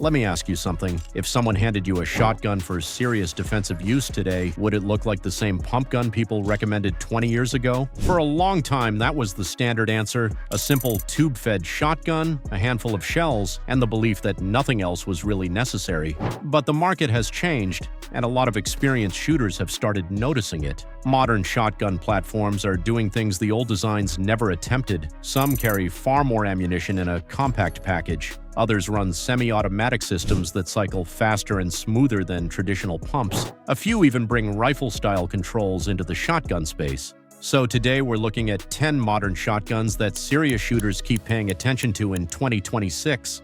Let me ask you something. If someone handed you a shotgun for serious defensive use today, would it look like the same pump gun people recommended 20 years ago? For a long time, that was the standard answer: a simple tube-fed shotgun, a handful of shells, and the belief that nothing else was really necessary. But the market has changed, and a lot of experienced shooters have started noticing it. Modern shotgun platforms are doing things the old designs never attempted. Some carry far more ammunition in a compact package. Others run semi-automatic systems that cycle faster and smoother than traditional pumps. A few even bring rifle-style controls into the shotgun space. So today we're looking at 10 modern shotguns that serious shooters keep paying attention to in 2026.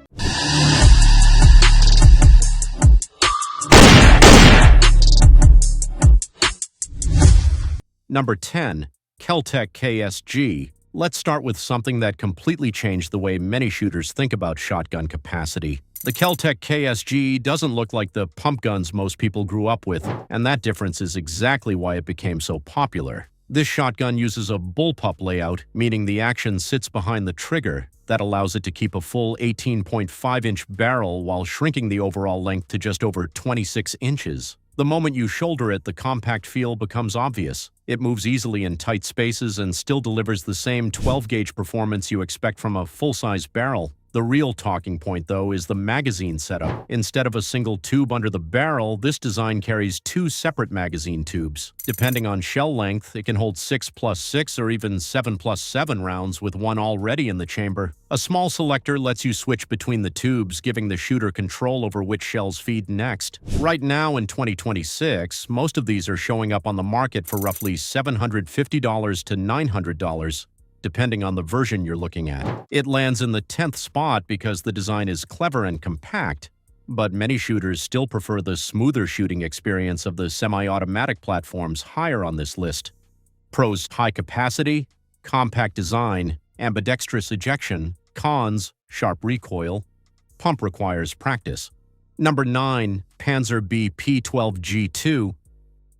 Number 10. Kel-Tec KSG. Let's start with something that completely changed the way many shooters think about shotgun capacity. The Kel-Tec KSG doesn't look like the pump guns most people grew up with, and that difference is exactly why it became so popular. This shotgun uses a bullpup layout, meaning the action sits behind the trigger. That allows it to keep a full 18.5-inch barrel while shrinking the overall length to just over 26 inches. The moment you shoulder it, the compact feel becomes obvious. It moves easily in tight spaces and still delivers the same 12-gauge performance you expect from a full-size barrel. The real talking point, though, is the magazine setup. Instead of a single tube under the barrel, this design carries two separate magazine tubes. Depending on shell length, it can hold 6+6 or even 7+7 rounds with one already in the chamber. A small selector lets you switch between the tubes, giving the shooter control over which shells feed next. Right now in 2026, most of these are showing up on the market for roughly $750 to $900. Depending on the version you're looking at. It lands in the 10th spot because the design is clever and compact, but many shooters still prefer the smoother shooting experience of the semi-automatic platforms higher on this list. Pros: high capacity, compact design, ambidextrous ejection. Cons: sharp recoil. Pump requires practice. Number 9. Panzer BP12G2.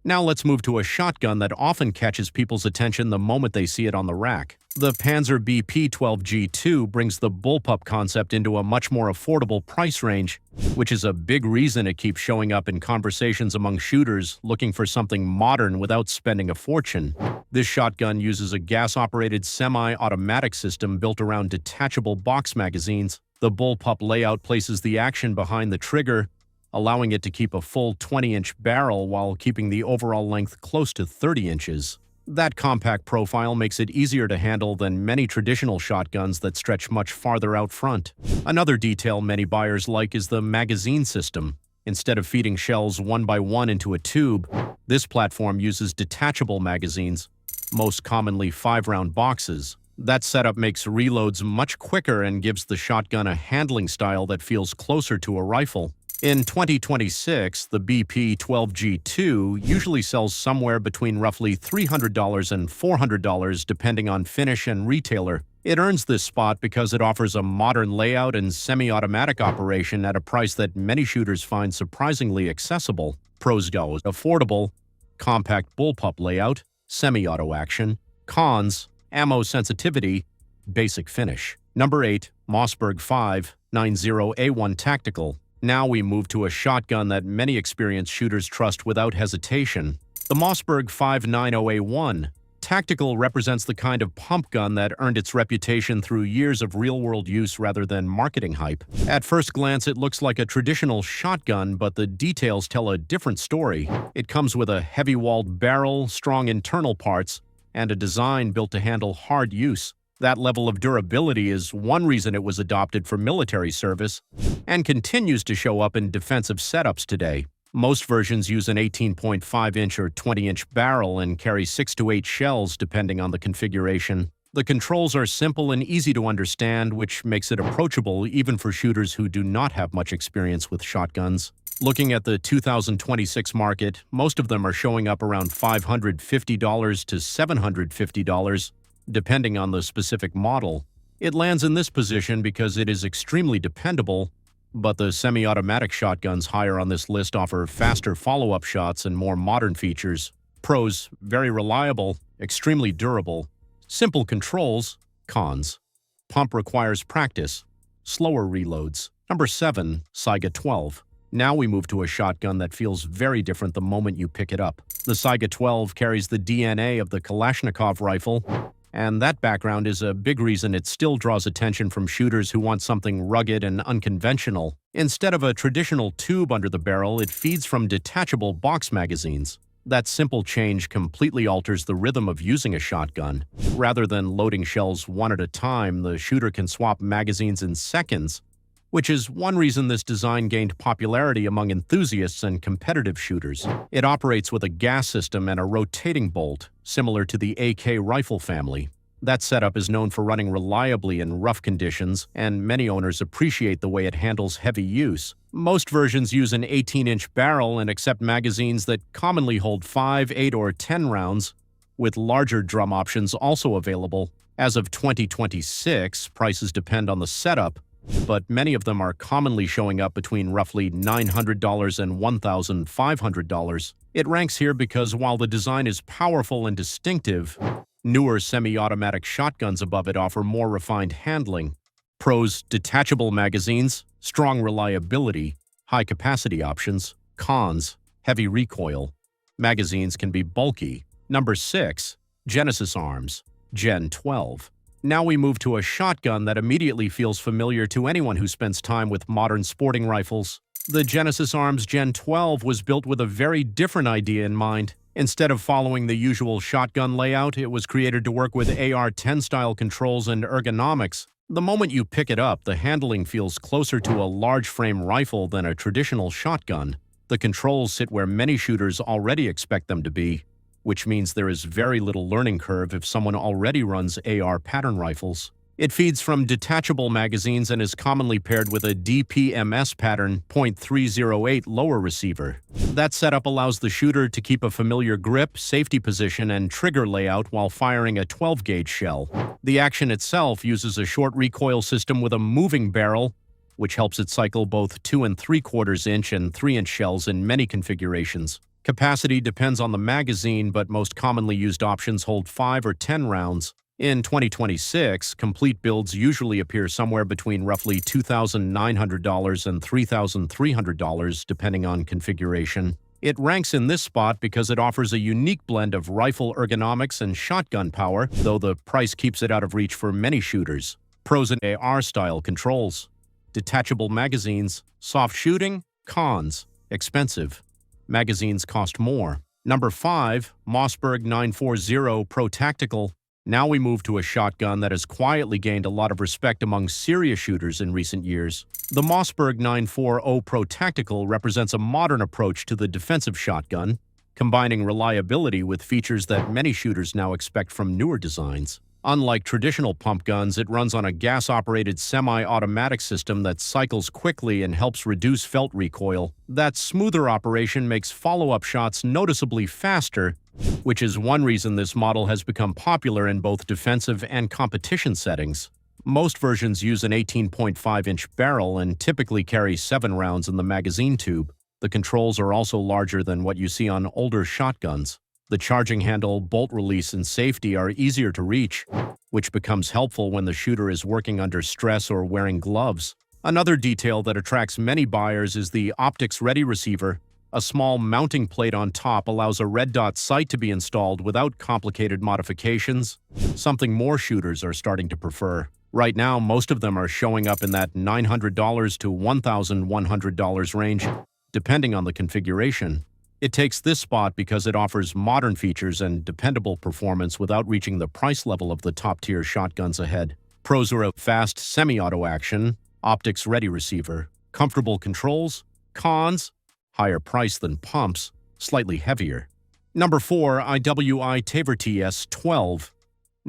Now let's move to a shotgun that often catches people's attention the moment they see it on the rack. The Panzer BP12G2 brings the bullpup concept into a much more affordable price range, which is a big reason it keeps showing up in conversations among shooters looking for something modern without spending a fortune. This shotgun uses a gas-operated semi-automatic system built around detachable box magazines. The bullpup layout places the action behind the trigger, allowing it to keep a full 20-inch barrel while keeping the overall length close to 30 inches. That compact profile makes it easier to handle than many traditional shotguns that stretch much farther out front. Another detail many buyers like is the magazine system. Instead of feeding shells one by one into a tube, this platform uses detachable magazines, most commonly 5-round boxes. That setup makes reloads much quicker and gives the shotgun a handling style that feels closer to a rifle. In 2026, the BP12G2 usually sells somewhere between roughly $300 and $400 depending on finish and retailer. It earns this spot because it offers a modern layout and semi-automatic operation at a price that many shooters find surprisingly accessible. Pros: affordable, compact bullpup layout, semi-auto action. Cons: ammo sensitivity, basic finish. Number 8. Mossberg 590A1 Tactical. Now we move to a shotgun that many experienced shooters trust without hesitation. The Mossberg 590A1 Tactical represents the kind of pump gun that earned its reputation through years of real-world use rather than marketing hype. At first glance, it looks like a traditional shotgun, but the details tell a different story. It comes with a heavy-walled barrel, strong internal parts, and a design built to handle hard use. That level of durability is one reason it was adopted for military service and continues to show up in defensive setups today. Most versions use an 18.5-inch or 20-inch barrel and carry 6 to 8 shells depending on the configuration. The controls are simple and easy to understand, which makes it approachable even for shooters who do not have much experience with shotguns. Looking at the 2026 market, most of them are showing up around $550 to $750. Depending on the specific model. It lands in this position because it is extremely dependable, but the semi-automatic shotguns higher on this list offer faster follow-up shots and more modern features. Pros: very reliable, extremely durable, simple controls. Cons: pump requires practice, slower reloads. Number 7. Saiga 12. Now we move to a shotgun that feels very different the moment you pick it up. The Saiga 12 carries the DNA of the Kalashnikov rifle, and that background is a big reason it still draws attention from shooters who want something rugged and unconventional. Instead of a traditional tube under the barrel, it feeds from detachable box magazines. That simple change completely alters the rhythm of using a shotgun. Rather than loading shells one at a time, the shooter can swap magazines in seconds, which is one reason this design gained popularity among enthusiasts and competitive shooters. It operates with a gas system and a rotating bolt, similar to the AK rifle family. That setup is known for running reliably in rough conditions, and many owners appreciate the way it handles heavy use. Most versions use an 18-inch barrel and accept magazines that commonly hold 5, 8, or 10 rounds, with larger drum options also available. As of 2026, prices depend on the setup, but many of them are commonly showing up between roughly $900 and $1,500. It ranks here because while the design is powerful and distinctive, newer semi-automatic shotguns above it offer more refined handling. Pros: detachable magazines, strong reliability, high-capacity options. Cons: heavy recoil. Magazines can be bulky. Number 6. Genesis Arms, Gen 12. Now we move to a shotgun that immediately feels familiar to anyone who spends time with modern sporting rifles. The Genesis Arms Gen 12 was built with a very different idea in mind. Instead of following the usual shotgun layout, it was created to work with AR-10 style controls and ergonomics. The moment you pick it up, the handling feels closer to a large frame rifle than a traditional shotgun. The controls sit where many shooters already expect them to be, which means there is very little learning curve if someone already runs AR pattern rifles. It feeds from detachable magazines and is commonly paired with a DPMS pattern .308 lower receiver. That setup allows the shooter to keep a familiar grip, safety position, and trigger layout while firing a 12-gauge shell. The action itself uses a short recoil system with a moving barrel, which helps it cycle both 2 3/4 inch and 3-inch shells in many configurations. Capacity depends on the magazine, but most commonly used options hold 5 or 10 rounds. In 2026, complete builds usually appear somewhere between roughly $2,900 and $3,300 depending on configuration. It ranks in this spot because it offers a unique blend of rifle ergonomics and shotgun power, though the price keeps it out of reach for many shooters. Pros: and AR-style controls. Detachable magazines. Soft shooting. Cons: expensive. Magazines cost more. Number 5. Mossberg 940 Pro Tactical. Now we move to a shotgun that has quietly gained a lot of respect among serious shooters in recent years. The Mossberg 940 Pro Tactical represents a modern approach to the defensive shotgun, combining reliability with features that many shooters now expect from newer designs. Unlike traditional pump guns, it runs on a gas-operated semi-automatic system that cycles quickly and helps reduce felt recoil. That smoother operation makes follow-up shots noticeably faster, which is one reason this model has become popular in both defensive and competition settings. Most versions use an 18.5-inch barrel and typically carry 7 rounds in the magazine tube. The controls are also larger than what you see on older shotguns. The charging handle, bolt release, and safety are easier to reach, which becomes helpful when the shooter is working under stress or wearing gloves. Another detail that attracts many buyers is the optics ready receiver. A small mounting plate on top allows a red dot sight to be installed without complicated modifications, something more shooters are starting to prefer. Right now, most of them are showing up in that $900 to $1,100 range, depending on the configuration. It takes this spot because it offers modern features and dependable performance without reaching the price level of the top-tier shotguns ahead. Pros are a fast semi-auto action, optics-ready receiver, comfortable controls. Cons: higher price than pumps, slightly heavier. Number 4. IWI Tavor TS12.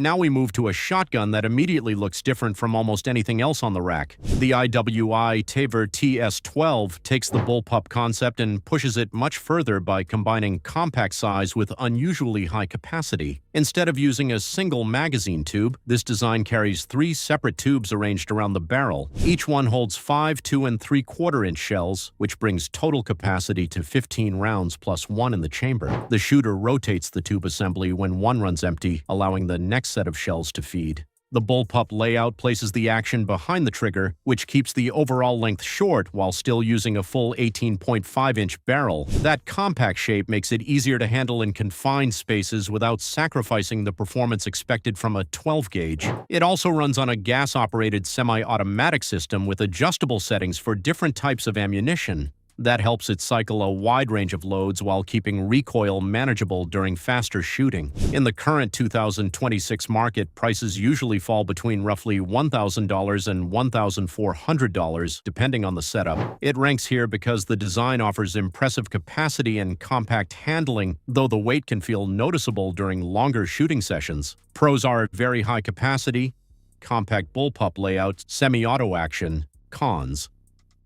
Now we move to a shotgun that immediately looks different from almost anything else on the rack. The IWI Tavor TS12 takes the bullpup concept and pushes it much further by combining compact size with unusually high capacity. Instead of using a single magazine tube, this design carries 3 separate tubes arranged around the barrel. Each one holds 5 2 3/4-inch shells, which brings total capacity to 15 rounds plus 1 in the chamber. The shooter rotates the tube assembly when one runs empty, allowing the next set of shells to feed. The bullpup layout places the action behind the trigger, which keeps the overall length short while still using a full 18.5-inch barrel. That compact shape makes it easier to handle in confined spaces without sacrificing the performance expected from a 12-gauge. It also runs on a gas-operated semi-automatic system with adjustable settings for different types of ammunition. That helps it cycle a wide range of loads while keeping recoil manageable during faster shooting. In the current 2026 market, prices usually fall between roughly $1,000 and $1,400, depending on the setup. It ranks here because the design offers impressive capacity and compact handling, though the weight can feel noticeable during longer shooting sessions. Pros are very high capacity, compact bullpup layout, semi-auto action. Cons: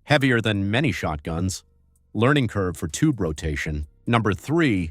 heavier than many shotguns. Learning curve for tube rotation. Number 3.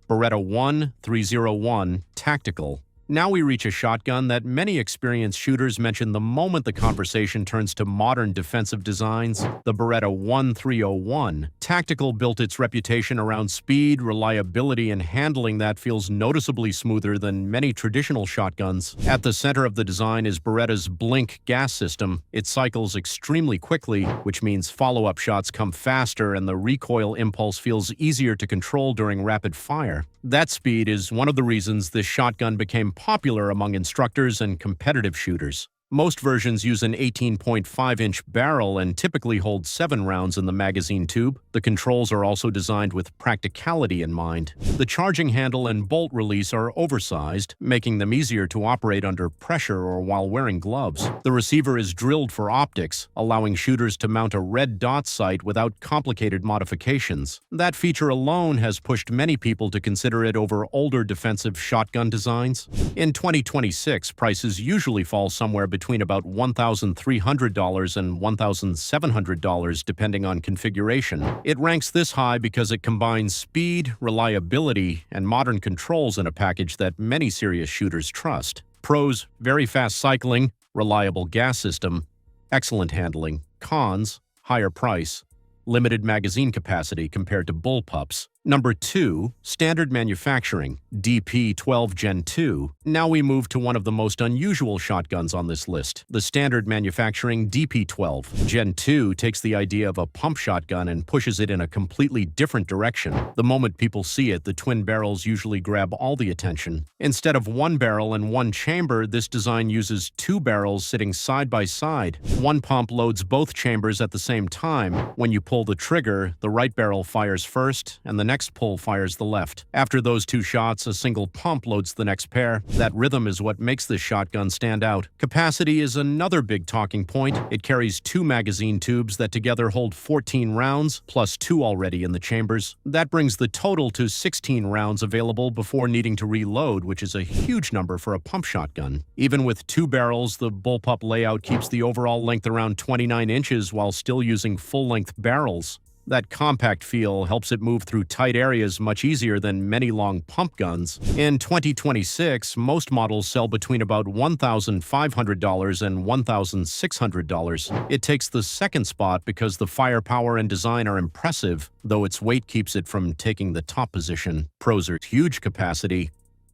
Beretta 1301 Tactical. Now we reach a shotgun that many experienced shooters mention the moment the conversation turns to modern defensive designs. The Beretta 1301 Tactical built its reputation around speed, reliability, and handling that feels noticeably smoother than many traditional shotguns. At the center of the design is Beretta's Blink gas system. It cycles extremely quickly, which means follow-up shots come faster and the recoil impulse feels easier to control during rapid fire. That speed is one of the reasons this shotgun became popular among instructors and competitive shooters. Most versions use an 18.5-inch barrel and typically hold 7 rounds in the magazine tube. The controls are also designed with practicality in mind. The charging handle and bolt release are oversized, making them easier to operate under pressure or while wearing gloves. The receiver is drilled for optics, allowing shooters to mount a red dot sight without complicated modifications. That feature alone has pushed many people to consider it over older defensive shotgun designs. In 2026, prices usually fall somewhere between about $1,300 and $1,700 depending on configuration. It ranks this high because it combines speed, reliability, and modern controls in a package that many serious shooters trust. Pros: very fast cycling, reliable gas system, excellent handling. Cons: higher price, limited magazine capacity compared to bullpups. Number 2. Standard manufacturing, DP12 Gen 2. Now we move to one of the most unusual shotguns on this list. The standard manufacturing DP12 Gen 2 takes the idea of a pump shotgun and pushes it in a completely different direction. The moment people see it, the twin barrels usually grab all the attention. Instead of one barrel and one chamber, this design uses 2 barrels sitting side by side. One pump loads both chambers at the same time. When you pull the trigger, the right barrel fires first, and the next pull fires the left. After those 2 shots, a single pump loads the next pair. That rhythm is what makes this shotgun stand out. Capacity is another big talking point. It carries 2 magazine tubes that together hold 14 rounds, plus 2 already in the chambers. That brings the total to 16 rounds available before needing to reload, which is a huge number for a pump shotgun. Even with 2 barrels, the bullpup layout keeps the overall length around 29 inches while still using full-length barrels. That compact feel helps it move through tight areas much easier than many long pump guns. In 2026, most models sell between about $1,500 and $1,600. It takes the second spot because the firepower and design are impressive, though its weight keeps it from taking the top position. Pros are huge capacity,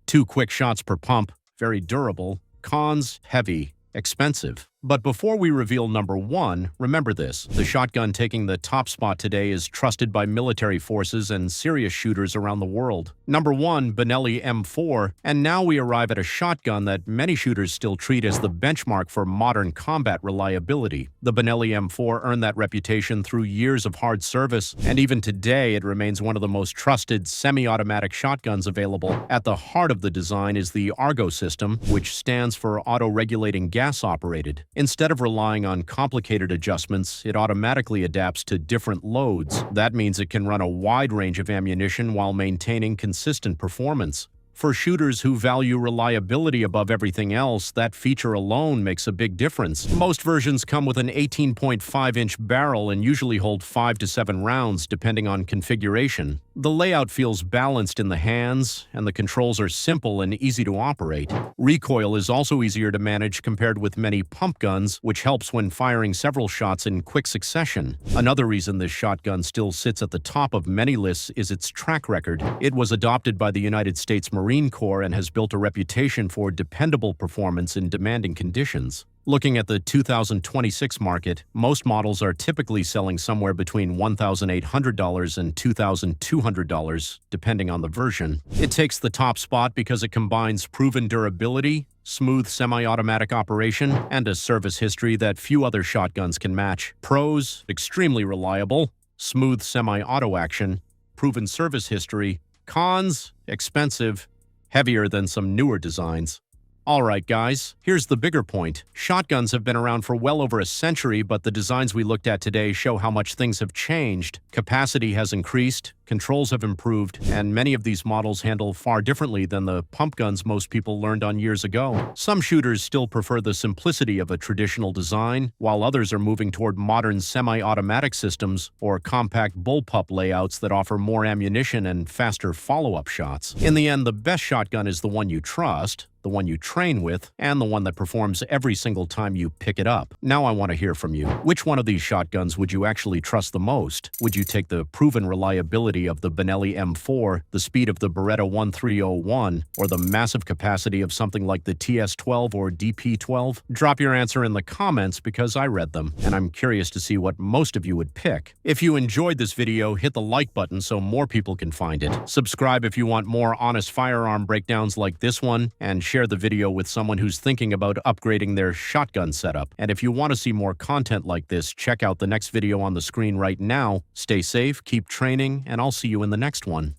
2 quick shots per pump, very durable. Cons: heavy, expensive. But before we reveal number 1, remember this: the shotgun taking the top spot today is trusted by military forces and serious shooters around the world. Number 1, Benelli M4, and now we arrive at a shotgun that many shooters still treat as the benchmark for modern combat reliability. The Benelli M4 earned that reputation through years of hard service, and even today it remains one of the most trusted semi-automatic shotguns available. At the heart of the design is the Argo system, which stands for auto-regulating gas-operated. Instead of relying on complicated adjustments, it automatically adapts to different loads. That means it can run a wide range of ammunition while maintaining consistent performance. For shooters who value reliability above everything else, that feature alone makes a big difference. Most versions come with an 18.5-inch barrel and usually hold 5 to 7 rounds, depending on configuration. The layout feels balanced in the hands, and the controls are simple and easy to operate. Recoil is also easier to manage compared with many pump guns, which helps when firing several shots in quick succession. Another reason this shotgun still sits at the top of many lists is its track record. It was adopted by the United States Marine Marine Corps and has built a reputation for dependable performance in demanding conditions. Looking at the 2026 market, most models are typically selling somewhere between $1,800 and $2,200, depending on the version. It takes the top spot because it combines proven durability, smooth semi-automatic operation, and a service history that few other shotguns can match. Pros: extremely reliable, smooth semi-auto action, proven service history. Cons: expensive, heavier than some newer designs. Alright guys, here's the bigger point. Shotguns have been around for well over a century, but the designs we looked at today show how much things have changed. Capacity has increased, controls have improved, and many of these models handle far differently than the pump guns most people learned on years ago. Some shooters still prefer the simplicity of a traditional design, while others are moving toward modern semi-automatic systems or compact bullpup layouts that offer more ammunition and faster follow-up shots. In the end, the best shotgun is the one you trust, the one you train with, and the one that performs every single time you pick it up. Now I want to hear from you. Which one of these shotguns would you actually trust the most? Would you take the proven reliability of the Benelli M4, the speed of the Beretta 1301, or the massive capacity of something like the TS12 or DP12? Drop your answer in the comments because I read them, and I'm curious to see what most of you would pick. If you enjoyed this video, hit the like button so more people can find it. Subscribe if you want more honest firearm breakdowns like this one, and share the video with someone who's thinking about upgrading their shotgun setup. And if you want to see more content like this, check out the next video on the screen right now. Stay safe, keep training, and I'll see you in the next one.